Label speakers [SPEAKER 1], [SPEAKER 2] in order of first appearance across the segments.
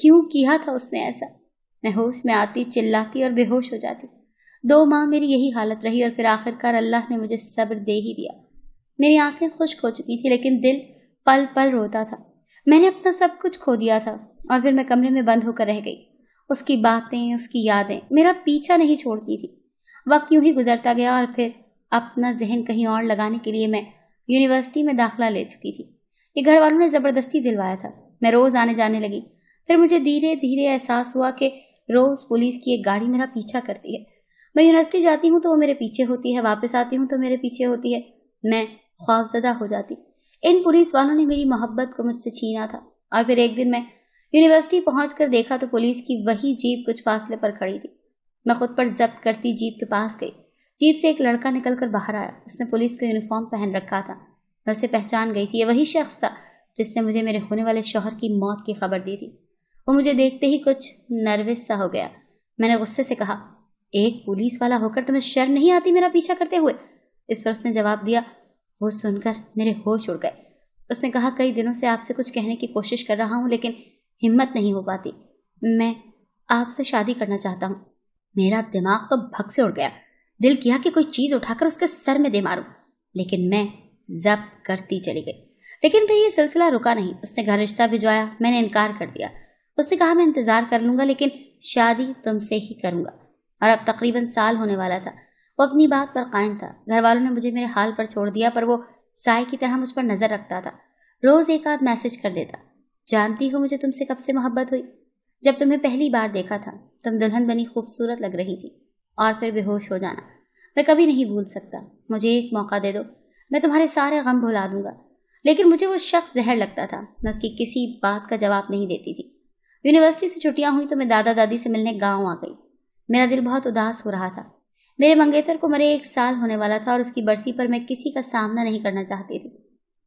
[SPEAKER 1] کیوں کیا تھا اس نے ایسا؟ میں ہوش میں آتی، چلاتی اور بے ہوش ہو جاتی۔ 2 ماہ میری یہی حالت رہی اور پھر آخرکار اللہ نے مجھے صبر دے ہی دیا۔ میری آنکھیں خشک ہو چکی تھی لیکن دل پل پل روتا تھا۔ میں نے اپنا سب کچھ کھو دیا تھا اور پھر میں کمرے میں بند ہو کر رہ گئی۔ اس کی باتیں، اس کی یادیں میرا پیچھا نہیں چھوڑتی تھی۔ وقت یوں ہی گزرتا گیا اور پھر اپنا ذہن کہیں اور لگانے کے لیے میں یونیورسٹی میں داخلہ لے چکی تھی۔ یہ گھر والوں نے زبردستی دلوایا تھا۔ میں روز آنے جانے لگی۔ پھر مجھے دھیرے دھیرے احساس ہوا کہ روز پولیس کی ایک گاڑی میرا پیچھا کرتی ہے۔ میں یونیورسٹی جاتی ہوں تو وہ میرے پیچھے ہوتی ہے، واپس آتی ہوں تو میرے پیچھے ہوتی ہے۔ میں خوفزدہ ہو جاتی۔ ان پولیس والوں نے میری محبت کو مجھ سے چھینا تھا۔ اور پھر ایک دن میں یونیورسٹی پہنچ کر دیکھا تو پولیس کی وہی جیپ کچھ فاصلے پر کھڑی تھی۔ میں خود پر ضبط کرتی جیپ کے پاس گئی۔ جیپ سے ایک لڑکا نکل کر باہر آیا۔ اس نے پولیس کا یونیفارم پہن رکھا تھا۔ میں اسے پہچان گئی تھی۔ یہ وہی شخص تھا جس نے مجھے میرے ہونے والے شوہر کی موت کی خبر دی تھی۔ وہ مجھے دیکھتے ہی کچھ نروس سا ہو گیا۔ میں نے غصے سے کہا، ایک پولیس والا ہو کر تمہیں شرم نہیں آتی میرا پیچھا کرتے ہوئے؟ اس پر اس نے جواب دیا۔ وہ سن کر میرے ہوش اڑ گئے۔ اس نے کہا، کئی دنوں سے آپ سے کچھ کہنے کی کوشش کر رہا ہوں لیکن ہمت نہیں ہو پاتی۔ میں آپ سے شادی کرنا چاہتا ہوں۔ میرا دماغ تو بھگ سے اڑ گیا۔ دل کیا کہ کوئی چیز اٹھا کر اس کے سر میں دے ماروں، لیکن میں ضبط کرتی چلی گئی۔ لیکن پھر یہ سلسلہ رکا نہیں۔ اس نے گھر رشتہ بھجوایا۔ میں نے انکار کر دیا۔ اس نے کہا، میں انتظار کر لوں گا لیکن شادی تم سے ہی کروں گا۔ اور اب تقریباً سال ہونے والا تھا۔ وہ اپنی بات پر قائم تھا۔ گھر والوں نے مجھے میرے حال پر چھوڑ دیا پر وہ سائے کی طرح مجھ پر نظر رکھتا تھا۔ روز ایک آدھ میسج کر دیتا، جانتی ہو مجھے تم سے کب سے محبت ہوئی؟ جب تمہیں پہلی بار دیکھا تھا۔ تم دلہن بنی خوبصورت لگ رہی تھی۔ اور پھر بے ہوش ہو جانا میں کبھی نہیں بھول سکتا۔ مجھے ایک موقع دے دو، میں تمہارے سارے غم بھلا دوں گا۔ لیکن مجھے وہ شخص زہر لگتا تھا۔ میں اس کی کسی بات کا جواب نہیں دیتی تھی۔ یونیورسٹی سے چھٹیاں ہوئی تو میں دادا دادی سے ملنے گاؤں آ گئی۔ میرا دل بہت اداس ہو رہا تھا۔ میرے منگیتر کو مرے 1 سال ہونے والا تھا اور اس کی برسی پر میں کسی کا سامنا نہیں کرنا چاہتی تھی۔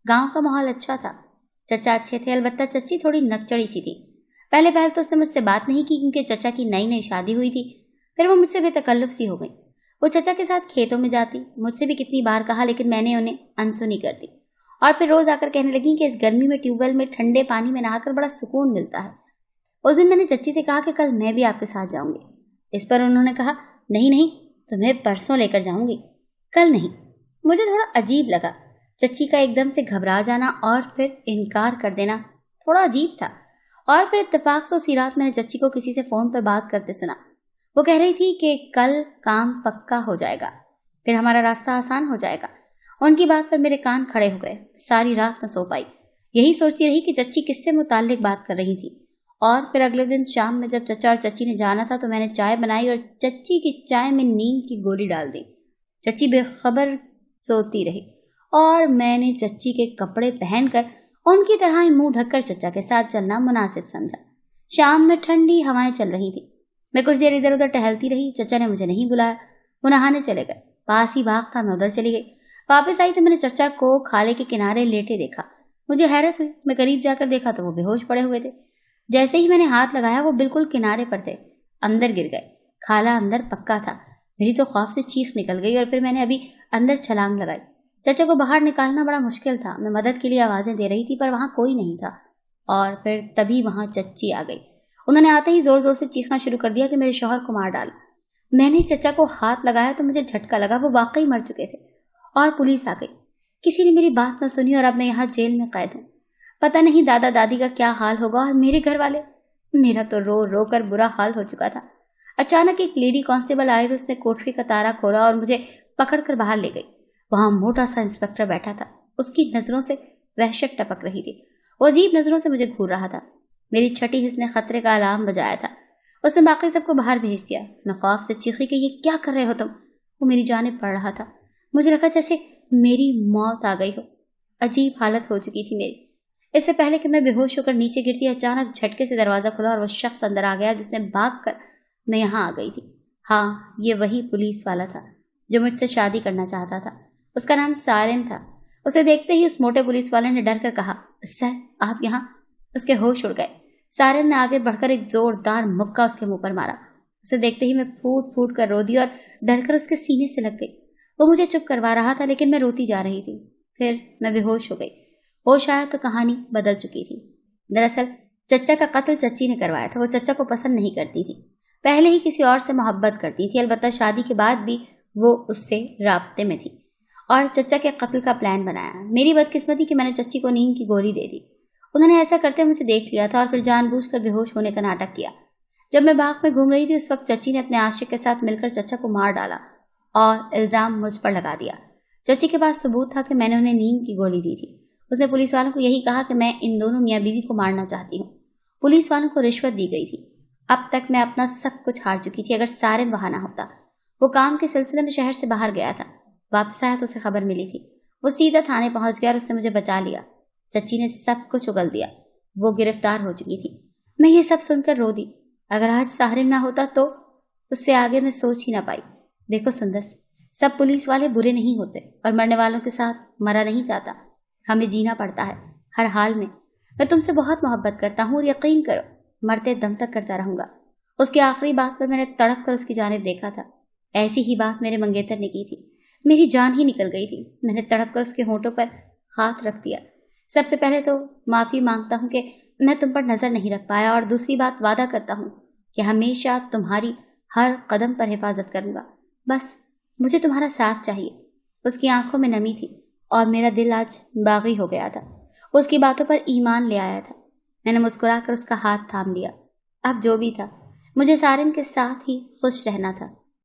[SPEAKER 1] گاؤں کا ماحول اچھا تھا۔ چچا اچھے تھے، البتہ چچی تھوڑی نکچڑی سی تھی۔ پہلے تو اس نے مجھ سے بات نہیں کی کیونکہ چچا کی نئی شادی ہوئی تھی۔ پھر وہ مجھ سے بے تکلف سی ہو گئی۔ وہ چچا کے ساتھ کھیتوں میں جاتی، مجھ سے بھی کتنی بار کہا لیکن میں نے انہیں انسنی کر دی۔ اور پھر روز آ کر کہنے لگی کہ اس گرمی میں ٹیوب ویل میں ٹھنڈے پانی میں نہا کر بڑا سکون ملتا ہے۔ اس دن میں نے چچی سے کہا کہ کل میں بھی آپ کے ساتھ جاؤں گی۔ اس پر انہوں نے کہا، نہیں، تمہیں پرسوں لے کر جاؤں گی، کل نہیں۔ مجھے تھوڑا عجیب لگا۔ چچی کا ایک دم سے گھبرا جانا اور پھر انکار کر دینا تھوڑا عجیب تھا۔ اور پھر اتفاق سے اسی رات میں نے چچی کو کسی سے فون پر بات کرتے سنا۔ وہ کہہ رہی تھی کہ کل کام پکا ہو جائے گا، پھر ہمارا راستہ آسان ہو جائے گا۔ ان کی بات پر میرے کان کھڑے ہو گئے۔ ساری رات نہ سو پائی، یہی سوچتی رہی کہ چچی کس سے متعلق بات کر رہی تھی۔ اور پھر اگلے دن شام میں جب چچا اور چچی نے جانا تھا تو میں نے چائے بنائی اور چچی کی چائے میں نیند کی گولی ڈال دی۔ چچی بے خبر سوتی رہی اور میں نے چچی کے کپڑے پہن کر ان کی طرح ہی منہ ڈھک کر چچا کے ساتھ چلنا مناسب سمجھا۔ شام میں ٹھنڈی ہوائیں چل رہی تھی۔ میں کچھ دیر ادھر ادھر ٹہلتی رہی۔ چچا نے مجھے نہیں بلایا، وہ نہانے چلے گئے۔ پاس ہی باغ تھا، میں ادھر چلی گئی۔ واپس آئی تو میں نے چچا کو کھالے کے کنارے لیٹے دیکھا۔ مجھے حیرت ہوئی۔ میں قریب جا کر دیکھا تو وہ بے ہوش پڑے ہوئے تھے۔ جیسے ہی میں نے ہاتھ لگایا وہ بالکل کنارے پر تھے، اندر گر گئے۔ کھالا اندر پکا تھا۔ میری تو خوف سے چیخ نکل گئی اور پھر میں نے ابھی اندر چھلانگ لگائی۔ چچا کو باہر نکالنا بڑا مشکل تھا۔ میں مدد کے لیے آوازیں دے رہی تھی پر وہاں کوئی نہیں تھا۔ اور پھر تبھی وہاں چچی آ گئی۔ انہوں نے آتے ہی زور زور سے چیخنا شروع کر دیا کہ میرے شوہر کو مار ڈالا۔ میں نے چچا کو ہاتھ لگایا تو مجھے جھٹکا لگا، وہ واقعی مر چکے تھے۔ اور پولیس آ گئی۔ کسی نے میری بات نہ سنی اور اب میں یہاں جیل میں قید ہوں۔ پتہ نہیں دادا دادی کا کیا حال ہوگا اور میرے گھر والے۔ میرا تو رو رو کر برا حال ہو چکا تھا۔ اچانک ایک لیڈی کانسٹیبل آئی اور اس نے کوٹری کا تارا کھولا اور مجھے پکڑ کر باہر لے گئی۔ وہاں موٹا سا انسپکٹر بیٹھا تھا۔ اس کی نظروں سے وحشت ٹپک رہی تھی۔ وہ عجیب نظروں سے مجھے گھور رہا تھا۔ میری چھٹی حس نے خطرے کا الارم بجایا تھا۔ اس نے باقی سب کو باہر بھیج دیا۔ میں خوف سے چیخی کہ یہ کیا کر رہے ہو تم؟ وہ میری جانب پڑ رہا تھا۔ مجھے لگا جیسے میری موت آ گئی ہو۔ عجیب حالت ہو چکی تھی میری۔ اس سے پہلے کہ میں بے ہوش ہو کر نیچے گرتی، اچانک جھٹکے سے دروازہ کھلا اور وہ شخص اندر آ گیا جس نے بھاگ کر میں یہاں آ گئی تھی۔ ہاں، یہ وہی پولیس والا تھا جو مجھ سے شادی کرنا چاہتا تھا۔ اس کا نام سارن تھا۔ اسے دیکھتے ہی اس موٹے پولیس والے نے ڈر کر کہا، سر آپ یہاں؟ اس کے ہوش اڑ گئے۔ سارن نے آگے بڑھ کر ایک زوردار مکہ اس کے منہ پر مارا۔ اسے دیکھتے ہی میں پھوٹ پھوٹ کر رو دی اور ڈر کر اس کے سینے سے لگ گئی۔ وہ مجھے چپ کروا رہا تھا لیکن میں روتی جا رہی تھی۔ پھر میں بے ہوش ہو گئی۔ ہوش آیا تو کہانی بدل چکی تھی۔ دراصل چچا کا قتل چچی نے کروایا تھا. وہ چچا کو پسند نہیں کرتی تھی. پہلے ہی کسی اور سے محبت کرتی تھی. البتہ شادی کے بعد بھی وہ اس سے رابطے میں تھی اور چچا کے قتل کا پلان بنایا. میری بدقسمتی کہ میں نے چچی کو نیند کی گولی دے دی. انہوں نے ایسا کرتے مجھے دیکھ لیا تھا اور پھر جان بوجھ کر بے ہوش ہونے کا ناٹک کیا. جب میں باغ میں گھوم رہی تھی اس وقت چچی نے اپنے عاشق کے ساتھ مل کر چچا کو مار ڈالا اور الزام مجھ پر لگا دیا. چچی کے پاس ثبوت تھا کہ میں نے انہیں نیند کی گولی دی تھی. اس نے پولیس والوں کو یہی کہا کہ میں ان دونوں میاں بیوی کو مارنا چاہتی ہوں. پولیس والوں کو رشوت دی گئی تھی. اب تک میں اپنا سب کچھ ہار چکی تھی. اگر سارم وہاں نہ ہوتا. وہ کام کے سلسلے میں شہر سے باہر گیا تھا. واپس آیا تو اسے خبر ملی تھی. وہ سیدھا تھانے پہنچ گیا اور اس نے مجھے بچا لیا. چچی نے سب کچھ اگل دیا. وہ گرفتار ہو چکی تھی. میں یہ سب سن کر رو دی. اگر آج سارم نہ ہوتا تو اس سے آگے میں سوچ ہی نہ پائی. دیکھو سندس، سب پولیس والے برے نہیں ہوتے اور مرنے والوں کے ساتھ مرا نہیں جاتا. ہمیں جینا پڑتا ہے ہر حال میں. میں تم سے بہت محبت کرتا ہوں اور یقین کرو مرتے دم تک کرتا رہوں گا. اس کی آخری بات پر میں نے تڑپ کر اس کی جانب دیکھا تھا. ایسی ہی بات میرے منگیتر نے کی تھی. میری جان ہی نکل گئی تھی. میں نے تڑپ کر اس کے ہونٹوں پر ہاتھ رکھ دیا. سب سے پہلے تو معافی مانگتا ہوں کہ میں تم پر نظر نہیں رکھ پایا اور دوسری بات وعدہ کرتا ہوں کہ ہمیشہ تمہاری ہر قدم پر حفاظت کروں گا. بس مجھے تمہارا ساتھ چاہیے. اس کی آنکھوں میں نمی تھی اور میرا دل آج باغی ہو گیا تھا. اس کی باتوں پر ایمان لے آیا تھا. میں نے مسکرا کر اس کا ہاتھ تھام لیا. اب جو بھی تھا مجھے سارم کے ساتھ ہی خوش رہنا تھا.